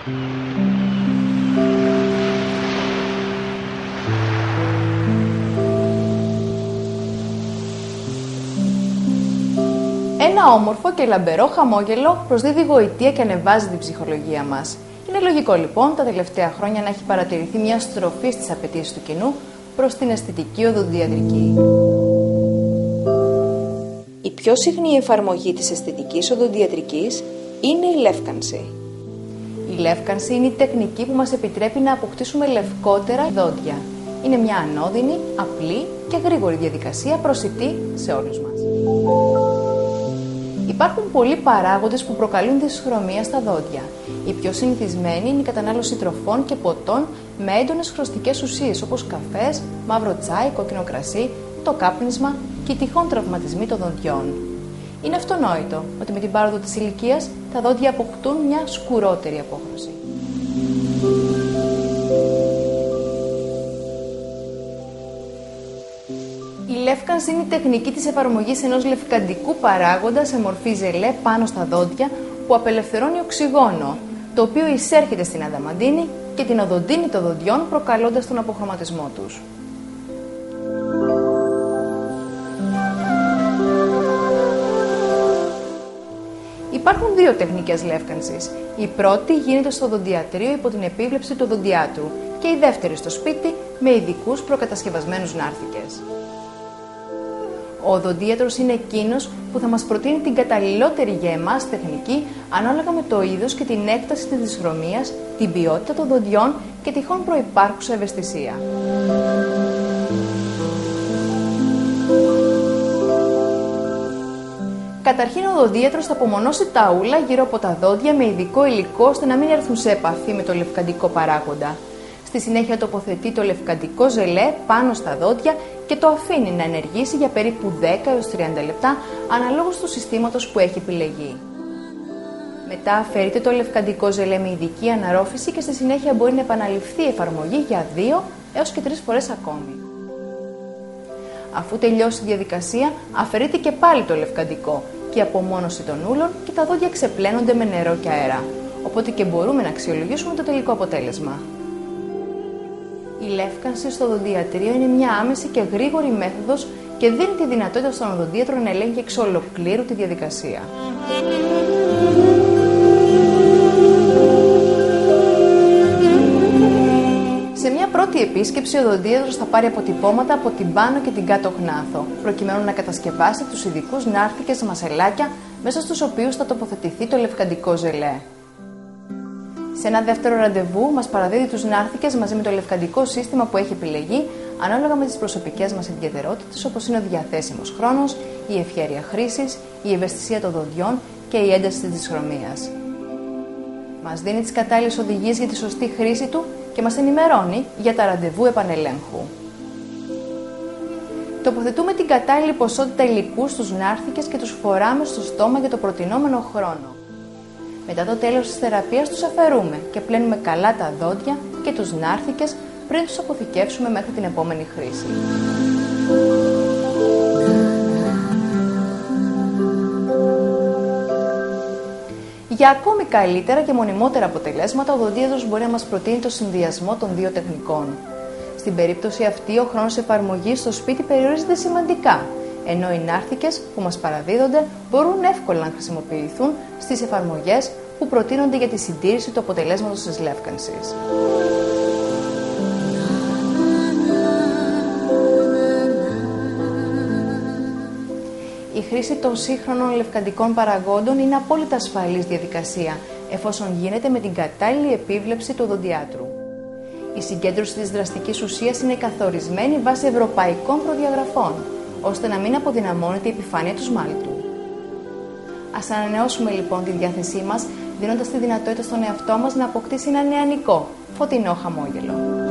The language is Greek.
Ένα όμορφο και λαμπερό χαμόγελο προσδίδει γοητεία και ανεβάζει την ψυχολογία μας. Είναι λογικό λοιπόν τα τελευταία χρόνια να έχει παρατηρηθεί μια στροφή στις απαιτήσεις του κοινού προς την αισθητική οδοντιατρική. Η πιο συχνή εφαρμογή της αισθητικής οδοντιατρικής είναι η λεύκανση. Η λεύκανση είναι η τεχνική που μας επιτρέπει να αποκτήσουμε λευκότερα δόντια. Είναι μια ανώδυνη, απλή και γρήγορη διαδικασία προσιτή σε όλους μας. Υπάρχουν πολλοί παράγοντες που προκαλούν δυσχρωμία στα δόντια. Οι πιο συνηθισμένοι είναι η κατανάλωση τροφών και ποτών με έντονες χρωστικές ουσίες όπως καφές, μαύρο τσάι, κόκκινο κρασί, το κάπνισμα και οι τυχόν τραυματισμοί των δοντιών. Είναι αυτονόητο ότι με την πάροδο της ηλικίας τα δόντια αποκτούν μια σκουρότερη απόχρωση. Η λεύκανση είναι η τεχνική της εφαρμογής ενός λευκαντικού παράγοντα σε μορφή ζελέ πάνω στα δόντια που απελευθερώνει οξυγόνο, το οποίο εισέρχεται στην αδαμαντίνη και την οδοντίνη των δοντιών προκαλώντας τον αποχρωματισμό τους. Υπάρχουν δύο τεχνικές λεύκανσης. Η πρώτη γίνεται στο οδοντιατρίο υπό την επίβλεψη του οδοντιάτρου και η δεύτερη στο σπίτι με ειδικούς προκατασκευασμένους νάρθηκες. Ο οδοντίατρος είναι εκείνος που θα μας προτείνει την καταλληλότερη για εμάς τεχνική ανάλογα με το είδος και την έκταση της δυσχρωμίας, την ποιότητα των δοντιών και τυχόν προϋπάρχουσα ευαισθησία. Καταρχήν, ο οδοντίατρος θα απομονώσει τα ούλα γύρω από τα δόντια με ειδικό υλικό ώστε να μην έρθουν σε επαφή με το λευκαντικό παράγοντα. Στη συνέχεια τοποθετεί το λευκαντικό ζελέ πάνω στα δόντια και το αφήνει να ενεργήσει για περίπου 10 έως 30 λεπτά αναλόγως του συστήματος που έχει επιλεγεί. Μετά αφαιρείται το λευκαντικό ζελέ με ειδική αναρρόφηση και στη συνέχεια μπορεί να επαναληφθεί η εφαρμογή για 2 έως και 3 φορές ακόμη. Αφού τελειώσει η διαδικασία, αφαιρείται και πάλι το λευκαντικό και η απομόνωση των ούλων και τα δόντια ξεπλένονται με νερό και αέρα, οπότε και μπορούμε να αξιολογήσουμε το τελικό αποτέλεσμα. Η λεύκανση στο οδοντιατρίο είναι μια άμεση και γρήγορη μέθοδος και δίνει τη δυνατότητα στον οδοντίατρο να ελέγχει εξ ολοκλήρου τη διαδικασία. Σε μια πρώτη επίσκεψη, ο οδοντίατρος θα πάρει αποτυπώματα από την πάνω και την κάτω γνάθο, προκειμένου να κατασκευάσει τους ειδικούς νάρθηκες μασελάκια μέσα στους οποίους θα τοποθετηθεί το λευκαντικό ζελέ. Σε ένα δεύτερο ραντεβού, μας παραδίδει τους νάρθηκες μαζί με το λευκαντικό σύστημα που έχει επιλεγεί, ανάλογα με τις προσωπικές μας ιδιαιτερότητες, όπως είναι ο διαθέσιμος χρόνος, η ευχέρεια χρήσης, η ευαισθησία των δοντιών και η ένταση της δυσχρωμίας. Μας δίνει τις κατάλληλες οδηγίες για τη σωστή χρήση του και μας ενημερώνει για τα ραντεβού επανελέγχου. Τοποθετούμε την κατάλληλη ποσότητα υλικού στους νάρθηκες και τους φοράμε στο στόμα για το προτινόμενο χρόνο. Μετά το τέλος της θεραπείας τους αφαιρούμε και πλένουμε καλά τα δόντια και τους νάρθηκες πριν τους αποθηκεύσουμε μέχρι την επόμενη χρήση. Για ακόμη καλύτερα και μονιμότερα αποτελέσματα, ο οδοντίατρος μπορεί να μας προτείνει το συνδυασμό των δύο τεχνικών. Στην περίπτωση αυτή, ο χρόνος εφαρμογής στο σπίτι περιορίζεται σημαντικά, ενώ οι νάρθηκες που μας παραδίδονται μπορούν εύκολα να χρησιμοποιηθούν στις εφαρμογές που προτείνονται για τη συντήρηση του αποτελέσματος της λεύκανσης. Η χρήση των σύγχρονων λευκαντικών παραγόντων είναι απόλυτα ασφαλής διαδικασία, εφόσον γίνεται με την κατάλληλη επίβλεψη του οδοντιάτρου. Η συγκέντρωση της δραστικής ουσίας είναι καθορισμένη βάσει ευρωπαϊκών προδιαγραφών, ώστε να μην αποδυναμώνεται η επιφάνεια του σμάλτου. Ας ανανεώσουμε λοιπόν τη διάθεσή μας, δίνοντας τη δυνατότητα στον εαυτό μας να αποκτήσει ένα νεανικό, φωτεινό χαμόγελο.